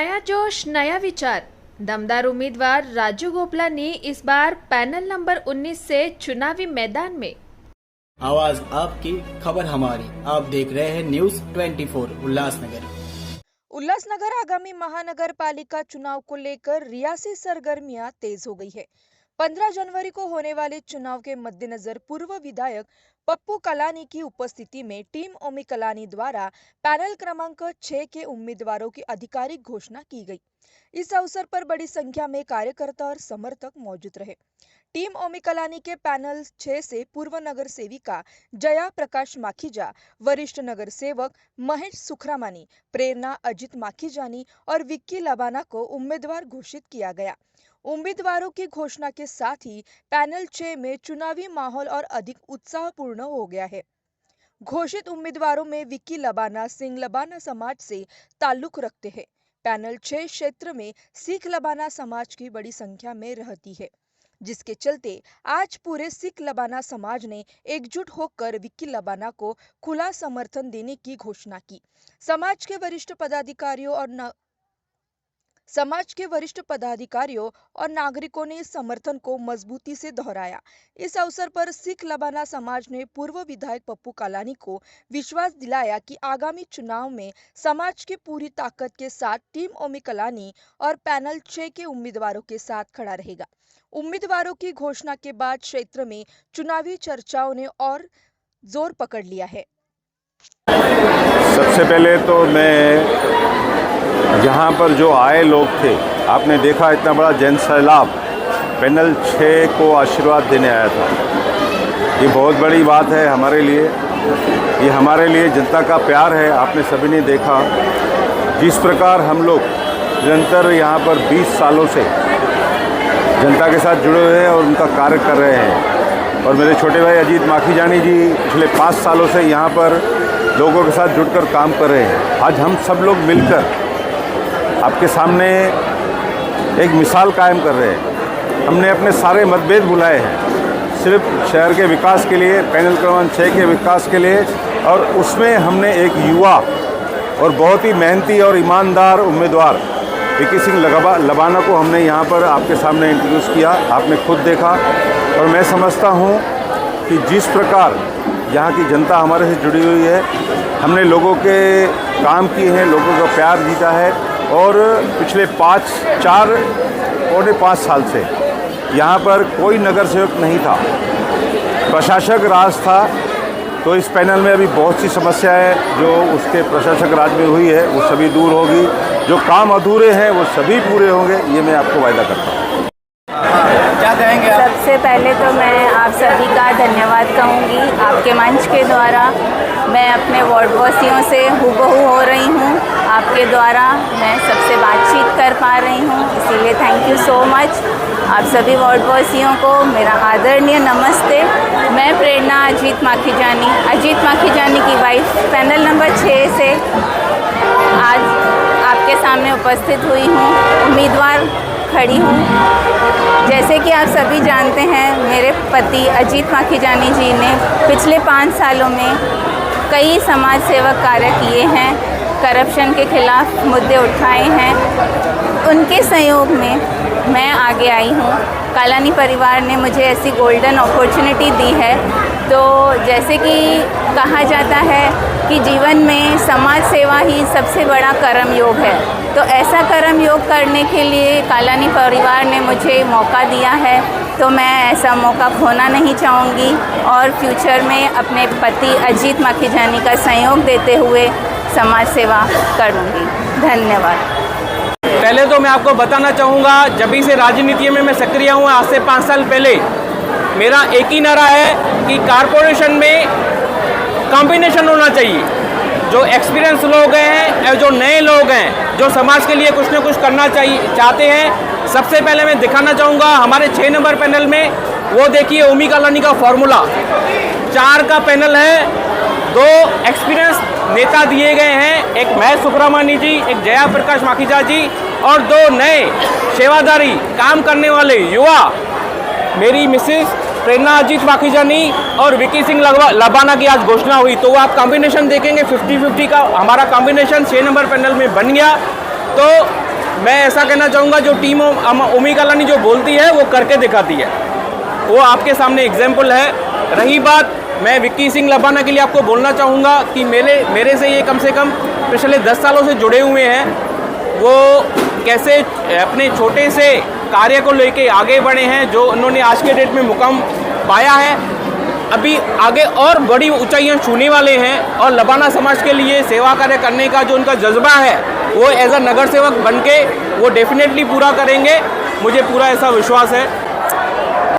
नया जोश नया विचार। दमदार उम्मीदवार राजू गोपला ने इस बार पैनल नंबर 19 से चुनावी मैदान में। आवाज आपकी, खबर हमारी। आप देख रहे हैं न्यूज 24 उल्लासनगर। उल्लासनगर आगामी महानगर पालिका चुनाव को लेकर रियासी सरगर्मियां तेज हो गई है। 15 जनवरी को होने वाले चुनाव के मद्देनजर पूर्व विधायक पप्पू कलानी की उपस्थिति में टीम ओमी कलानी द्वारा पैनल क्रमांक 6 के उम्मीदवारों की आधिकारिक घोषणा की गई। इस अवसर पर बड़ी संख्या में कार्यकर्ता और समर्थक मौजूद रहे। टीम ओमी कलानी के पैनल 6 से पूर्व नगर सेविका जया प्रकाश माखीजा, वरिष्ठ नगर सेवक महेश सुखरामानी, प्रेरणा अजित माखीजानी और विक्की लबाना को उम्मीदवार घोषित किया गया। उम्मीदवारों की घोषणा के साथ ही पैनल 6 में चुनावी माहौल और अधिक उत्साहपूर्ण हो गया है। घोषित उम्मीदवारों में विक्की लबाना सिंह लबाना समाज से ताल्लुक रखते हैं। पैनल 6 क्षेत्र में सिख लबाना समाज की बड़ी संख्या में रहती है, जिसके चलते आज पूरे सिख लबाना समाज ने एकजुट होकर विक्की लबाना को खुला समर्थन देने की घोषणा की। समाज के वरिष्ठ पदाधिकारियों और नागरिकों ने इस समर्थन को मजबूती से दोहराया। इस अवसर पर सिख लबाना समाज ने पूर्व विधायक पप्पू कलानी को विश्वास दिलाया कि आगामी चुनाव में समाज की पूरी ताकत के साथ टीम ओमी कलानी और पैनल 6 के उम्मीदवारों के साथ खड़ा रहेगा। उम्मीदवारों की घोषणा के बाद क्षेत्र में चुनावी चर्चाओं ने और जोर पकड़ लिया है। सबसे पहले तो मैं यहाँ पर जो आए लोग थे, आपने देखा इतना बड़ा जन सैलाब पैनल 6 को आशीर्वाद देने आया था। ये बहुत बड़ी बात है हमारे लिए। ये हमारे लिए जनता का प्यार है। आपने सभी ने देखा जिस प्रकार हम लोग निरंतर यहाँ पर 20 सालों से जनता के साथ जुड़े हुए हैं और उनका कार्य कर रहे हैं। और मेरे छोटे भाई अजीत माखीजानी जी पिछले 5 सालों से यहाँ पर लोगों के साथ जुड़कर काम कर रहे हैं। आज हम सब लोग मिलकर आपके सामने एक मिसाल कायम कर रहे हैं। हमने अपने सारे मतभेद भुलाए हैं, सिर्फ शहर के विकास के लिए, पैनल क्रमांक 6 के विकास के लिए। और उसमें हमने एक युवा और बहुत ही मेहनती और ईमानदार उम्मीदवार विक्की सिंह लबाना को हमने यहाँ पर आपके सामने इंट्रोड्यूस किया। आपने खुद देखा और मैं समझता हूँ कि जिस प्रकार यहाँ की जनता हमारे से जुड़ी हुई है, हमने लोगों के काम किए हैं, लोगों का प्यार जीता है। और पिछले 4.5 साल से यहाँ पर कोई नगर सेवक नहीं था, प्रशासक राज था। तो इस पैनल में अभी बहुत सी समस्याएं जो उसके प्रशासक राज में हुई है वो सभी दूर होगी। जो काम अधूरे हैं वो सभी पूरे होंगे, ये मैं आपको वायदा करता हूँ। क्या कहेंगे आप? सबसे पहले तो मैं आप सभी का धन्यवाद कहूँगी। आपके मंच के द्वारा मैं अपने वार्डवासियों से हूबहू हो रही हूँ। आपके द्वारा मैं सबसे बातचीत कर पा रही हूँ, इसीलिए थैंक यू सो मच। आप सभी वार्डवासियों को मेरा आदरणीय नमस्ते। मैं प्रेरणा अजित माखीजानी की वाइफ पैनल नंबर 6 से आज आपके सामने उपस्थित हुई हूँ, उम्मीदवार खड़ी हूँ। जैसे कि आप सभी जानते हैं, मेरे पति अजित माखीजानी जी ने पिछले 5 सालों में कई समाज सेवक कार्य किए हैं, करप्शन के खिलाफ मुद्दे उठाए हैं। उनके सहयोग में मैं आगे आई हूँ। कलानी परिवार ने मुझे ऐसी गोल्डन अपॉर्चुनिटी दी है। तो जैसे कि कहा जाता है कि जीवन में समाज सेवा ही सबसे बड़ा कर्म योग है, तो ऐसा कर्म योग करने के लिए कलानी परिवार ने मुझे मौका दिया है। तो मैं ऐसा मौका खोना नहीं चाहूँगी और फ्यूचर में अपने पति अजित माखीजानी का सहयोग देते हुए समाज सेवा करूँगी। धन्यवाद। पहले तो मैं आपको बताना चाहूँगा, जब भी से राजनीति में मैं सक्रिय हूँ आज से 5 साल पहले, मेरा एक ही नारा है कि कारपोरेशन में कॉम्बिनेशन होना चाहिए। जो एक्सपीरियंस लोग हैं और जो नए लोग हैं जो समाज के लिए कुछ ना कुछ करना चाहते हैं। सबसे पहले मैं दिखाना चाहूँगा हमारे 6 नंबर पैनल में, वो देखिए ओमी कलानी का फॉर्मूला 4 का पैनल है। 2 एक्सपीरियंस नेता दिए गए हैं, एक महेश सुखरामानी जी, एक जया प्रकाश माखीजा जी और 2 नए सेवादारी काम करने वाले युवा, मेरी मिसेस प्रेरणा अजित माखीजानी और विक्की सिंह लबाना की आज घोषणा हुई। तो वो आप कॉम्बिनेशन देखेंगे 50-50 का हमारा कॉम्बिनेशन 6 नंबर पैनल में बन गया। तो मैं ऐसा कहना चाहूँगा, जो टीम उमी कलानी जो बोलती है वो करके दिखाती है, वो आपके सामने एग्जाम्पल है। रही बात, मैं विक्की सिंह लबाना के लिए आपको बोलना चाहूँगा कि मेरे से ये कम से कम पिछले 10 सालों से जुड़े हुए हैं। वो कैसे अपने छोटे से कार्य को लेके आगे बढ़े हैं, जो उन्होंने आज के डेट में मुकाम पाया है, अभी आगे और बड़ी ऊंचाइयां छूने वाले हैं। और लबाना समाज के लिए सेवा कार्य करने का जो उनका जज्बा है, वो एज अ नगर सेवक बन के वो डेफिनेटली पूरा करेंगे, मुझे पूरा ऐसा विश्वास है।